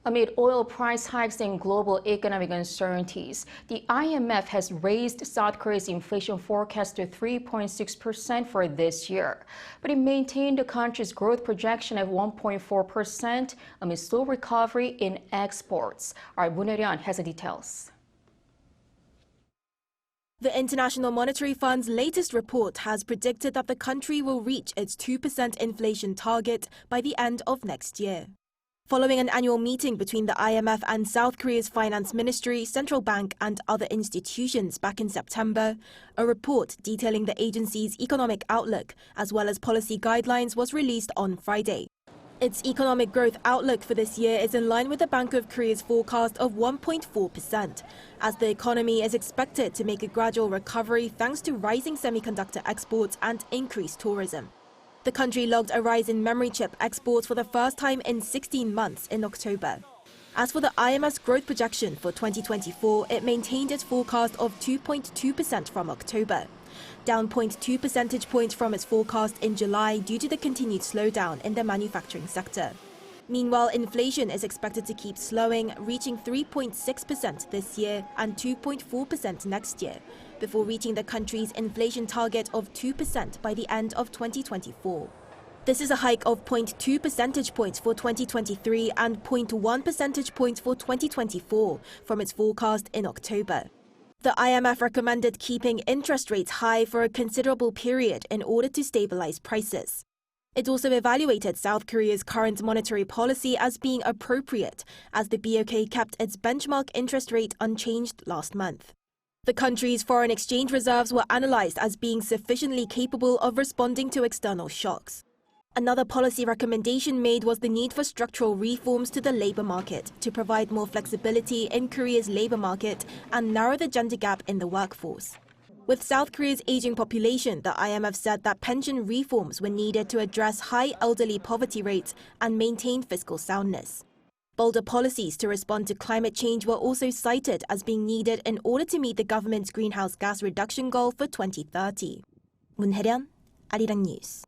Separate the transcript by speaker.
Speaker 1: Amid oil price hikes and global economic uncertainties, the IMF has raised South Korea's inflation forecast to 3.6% for this year. But it maintained the country's growth projection at 1.4% amid slow recovery in exports. Our Moon Hye-ryeon has the details.
Speaker 2: The International Monetary Fund's latest report has predicted that the country will reach its 2% inflation target by the end of next year. Following an annual meeting between the IMF and South Korea's finance ministry, central bank and other institutions back in September, a report detailing the agency's economic outlook as well as policy guidelines was released on Friday. Its economic growth outlook for this year is in line with the Bank of Korea's forecast of 1.4%, as the economy is expected to make a gradual recovery thanks to rising semiconductor exports and increased tourism. The country logged a rise in memory chip exports for the first time in 16 months in October. As for the IMF's growth projection for 2024, it maintained its forecast of 2.2% from October, down 0.2 percentage points from its forecast in July due to the continued slowdown in the manufacturing sector. Meanwhile, inflation is expected to keep slowing, reaching 3.6% this year and 2.4% next year, before reaching the country's inflation target of 2% by the end of 2024. This is a hike of 0.2 percentage points for 2023 and 0.1 percentage points for 2024 from its forecast in October. The IMF recommended keeping interest rates high for a considerable period in order to stabilize prices. It also evaluated South Korea's current monetary policy as being appropriate, as the BOK kept its benchmark interest rate unchanged last month. The country's foreign exchange reserves were analyzed as being sufficiently capable of responding to external shocks. Another policy recommendation made was the need for structural reforms to the labor market to provide more flexibility in Korea's labor market and narrow the gender gap in the workforce. With South Korea's aging population, the IMF said that pension reforms were needed to address high elderly poverty rates and maintain fiscal soundness. Bolder policies to respond to climate change were also cited as being needed in order to meet the government's greenhouse gas reduction goal for 2030. Moon Hye-ryeon, Arirang News.